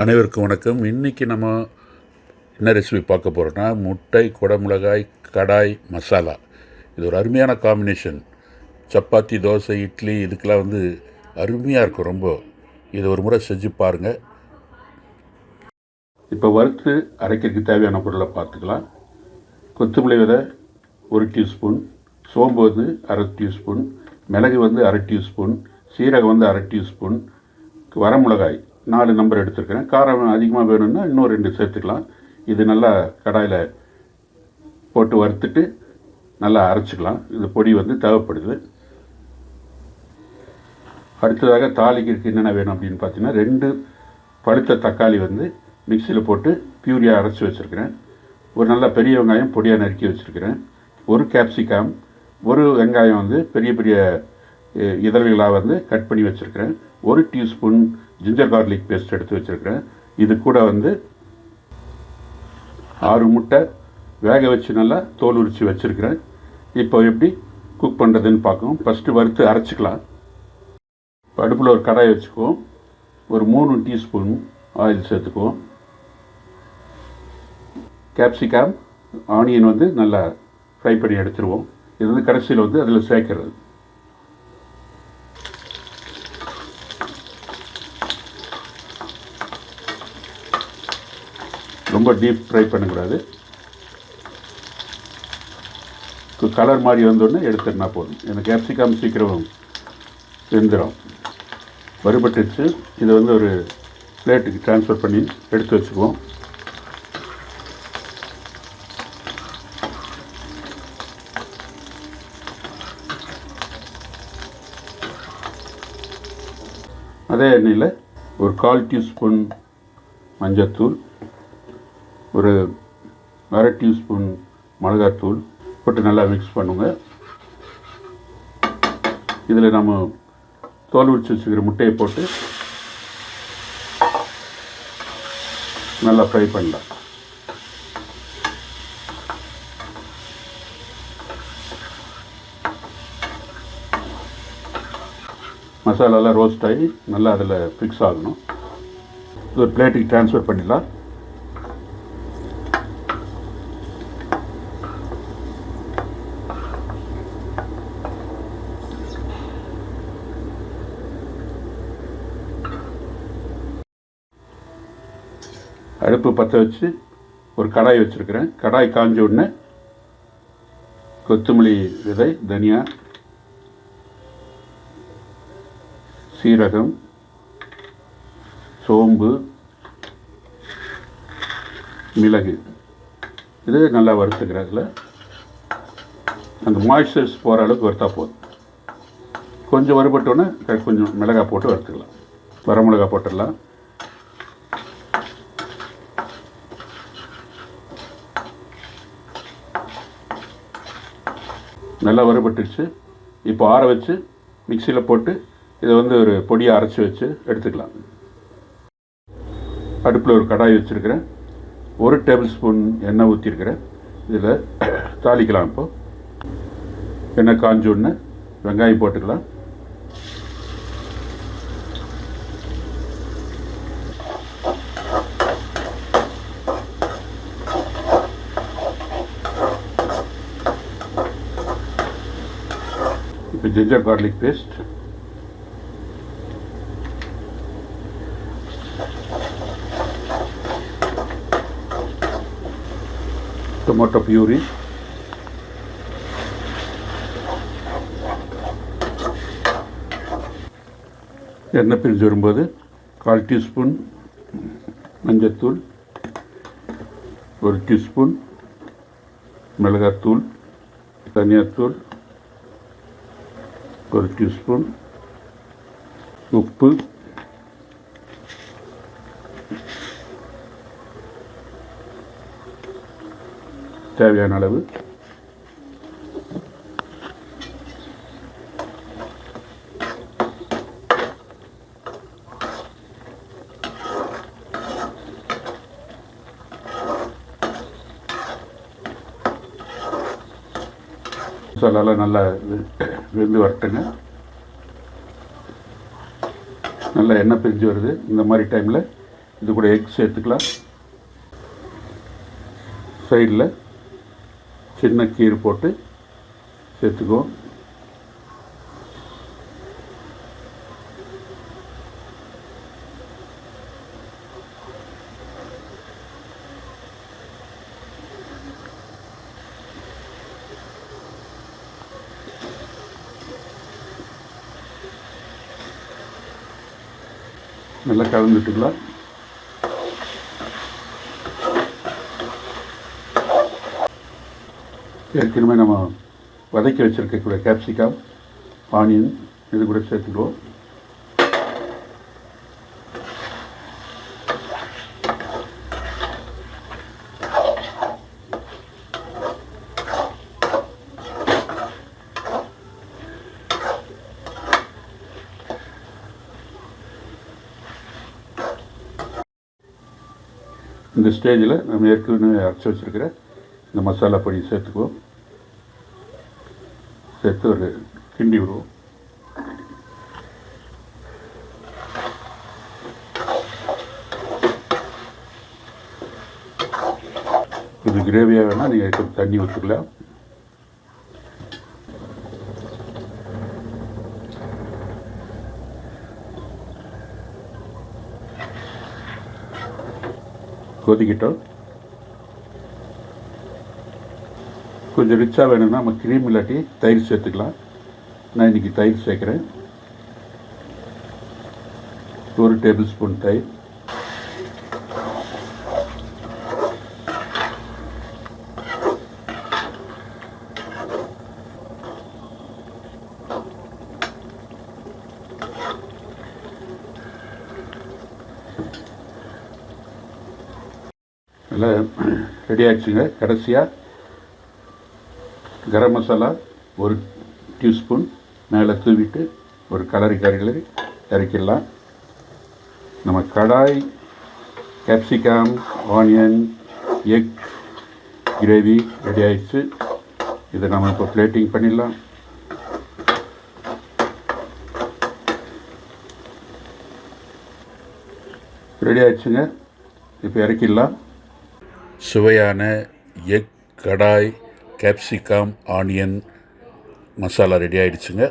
அனைவருக்கும் வணக்கம். இன்றைக்கி நம்ம என்ன ரெசிபி பார்க்க போகிறோன்னா, முட்டை குடமிளகாய் கடாய் மசாலா. இது ஒரு அருமையான காம்பினேஷன். சப்பாத்தி, தோசை, இட்லி இதுக்கெல்லாம் அருமையாக இருக்கும் ரொம்ப. இது ஒரு முறை செஞ்சு பாருங்கள். இப்போ வறுத்து அரைக்கிறதுக்கு தேவையான பொருளை பார்த்துக்கலாம். கொத்தமல்லி விதை 1 டீஸ்பூன், சோம்பு அரை டீஸ்பூன், மிளகு அரை டீஸ்பூன், சீரகம் அரை டீஸ்பூன், வரமிளகாய் 4 நம்பர் எடுத்துருக்கிறேன். காரம் அதிகமாக வேணும்னா இன்னும் 2 சேர்த்துக்கலாம். இது நல்லா கடாயில் போட்டு வறுத்துட்டு நல்லா அரைச்சிக்கலாம். இது பொடி தேவைப்படுது. அடுத்ததாக தாளிக்கிறதுக்கு என்னென்ன வேணும் அப்படின்னு பார்த்தீங்கன்னா, 2 பழுத்த தக்காளி மிக்சியில் போட்டு பியூரியாக அரைச்சி வச்சுருக்கிறேன். ஒரு நல்ல பெரிய வெங்காயம் பொடியாக நறுக்கி வச்சுருக்கிறேன். 1 கேப்சிகம், 1 வெங்காயம் பெரிய பெரிய இதழ்களாக கட் பண்ணி வச்சுருக்கிறேன். 1 டீஸ்பூன் ஜிஞ்சர் கார்லிக் பேஸ்ட் எடுத்து வச்சுருக்கிறேன். இது கூட 6 முட்டை வேக வச்சு நல்லா தோல் உரித்து வச்சுருக்கிறேன். இப்போ எப்படி குக் பண்ணுறதுன்னு பார்க்கணும். ஃபஸ்ட்டு வறுத்து அரைச்சிக்கலாம். அடுப்பில் ஒரு கடாய் வச்சுக்குவோம். ஒரு 3 டீஸ்பூன் ஆயில் சேர்த்துக்குவோம். கேப்சிகம் ஆனியன் நல்லா ஃப்ரை பண்ணி எடுத்துருவோம். இது கடைசியில் அதில் சேர்க்கறது. ரொம்ப டீப் ஃப்ரை பண்ணக்கூடாது. கலர் மாதிரி வந்தோடனே எடுத்துருந்தா போதும். எனக்கு கேப்சிகம் சீக்கிரம் வெந்துடும். வறுபட்டுச்சு. இதை ஒரு பிளேட்டுக்கு ட்ரான்ஸ்ஃபர் பண்ணி எடுத்து வச்சுக்குவோம். அதே எண்ணெயில் ஒரு 1/4 டீஸ்பூன் மஞ்சத்தூள், ஒரு அரை டீஸ்பூன் மிளகாத்தூள் போட்டு நல்லா மிக்ஸ் பண்ணுங்க. இதில் நம்ம தோல் உரிச்சு வச்சுக்கிற முட்டையை போட்டு நல்லா ஃப்ரை பண்ணலாம். மசாலாலாம் ரோஸ்ட் ஆகி நல்லா அதில் ஃபிக்ஸ் ஆகணும். இது ஒரு பிளேட்டுக்கு ட்ரான்ஸ்ஃபர் பண்ணிடலாம். அடுப்பு பற்ற வச்சு ஒரு கடாய் வச்சுருக்கிறேன். கடாய் காஞ்ச உடனே கொத்தமல்லி விதை, தனியா, சீரகம், சோம்பு, மிளகு இது நல்லா வறுத்துக்கிறதுல அந்த மாய்ஸ்சர்ஸ் போகிற அளவுக்கு வறுத்தா போதும். கொஞ்சம் வறுபட்டோன்னே கொஞ்சம் மிளகாய் போட்டு வறுத்துக்கலாம். வரமிளகாய் போட்டுடலாம். நல்லா வறுபட்டுருச்சு. இப்போ ஆற வச்சு மிக்சியில் போட்டு இதை ஒரு பொடியை அரைச்சி வச்சு எடுத்துக்கலாம். அடுப்பில் ஒரு கடாய் வச்சுருக்கிறேன். 1 டேபிள் ஸ்பூன் எண்ணெய் ஊற்றிருக்கிறேன். இதில் தாளிக்கலாம். இப்போது எண்ணெய் காஞ்ச உடனே வெங்காயம் போட்டுக்கலாம். இப்போ ginger garlic paste, tomato puree, எண்ணெய் பிரிஞ்சு வரும்போது 1/4 டீஸ்பூன் மஞ்சத்தூள், 1 டீஸ்பூன் மிளகாத்தூள், தனியாத்தூள், 1 டீஸ்பூன் உப்பு, தேவையான அளவு மசாலாலாம் நல்லா வெந்து வரட்டுங்க. நல்லா எண்ணெய் பிரிஞ்சு வருது. இந்த மாதிரி டைமில் இது கூட எக் சேர்த்துக்கலாம். சைடில் சின்ன கீரை போட்டு சேர்த்துக்குவோம். நல்லா கலந்துட்டுக்கலாம். ஏற்கனவே நம்ம வதக்கி வச்சுருக்கக்கூடிய கேப்சிகம், ஆனியன் இது கூட சேர்த்துக்குவோம். இந்த ஸ்டேஜில் நம்ம ஏற்கனவே அரைச்சி வச்சுருக்கிற இந்த மசாலா பொடி சேர்த்துக்குவோம். சேர்த்து ஒரு கிண்டி விடுவோம். இது கிரேவியாக வேணால் நீங்கள் கொஞ்சம் தண்ணி ஊற்றிக்கலாம். கொதிக்கிட்டோம். கொஞ்சம் ரிச்சாக வேணும்னா நம்ம க்ரீம் இல்லாட்டி தயிர் சேர்த்துக்கலாம். நான் இன்றைக்கி தயிர் சேர்க்குறேன். 1 டேபிள் ஸ்பூன் தயிர். நல்லா ரெடி ஆகிடுச்சுங்க. கடைசியாக கரம் மசாலா 1 டீஸ்பூன் மேலே தூவிட்டு ஒரு கிளறி இறக்கிடலாம். நம்ம kadai capsicum, onion, egg gravy ready ஆகிடுச்சு. இதை நம்ம இப்போ பிளேட்டிங் பண்ணிடலாம். ரெடி ஆகிடுச்சுங்க. இப்போ இறக்கிடலாம். சுவையான egg kadai capsicum onion masala ready ஆகிடுச்சுங்க.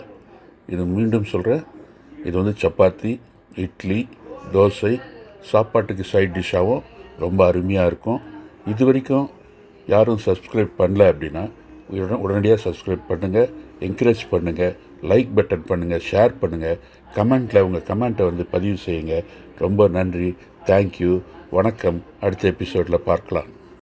இது மீண்டும் சொல்கிறேன், இது வந்து சப்பாத்தி, இட்லி, தோசை, சாப்பாட்டுக்கு சைட் டிஷ்ஷாகவும் ரொம்ப அருமையாக இருக்கும். இது வரைக்கும் யாரும் சப்ஸ்கிரைப் பண்ணல அப்படின்னா உடனடியாக சப்ஸ்கிரைப் பண்ணுங்கள், என்கரேஜ் பண்ணுங்கள், லைக் பட்டன் பண்ணுங்கள், ஷேர் பண்ணுங்கள், கமெண்ட்டில் உங்கள் கமெண்ட்டை வந்து பதிவு செய்யுங்க. ரொம்ப நன்றி. தேங்க்யூ. வணக்கம். அடுத்த எபிசோடில் பார்க்கலாம்.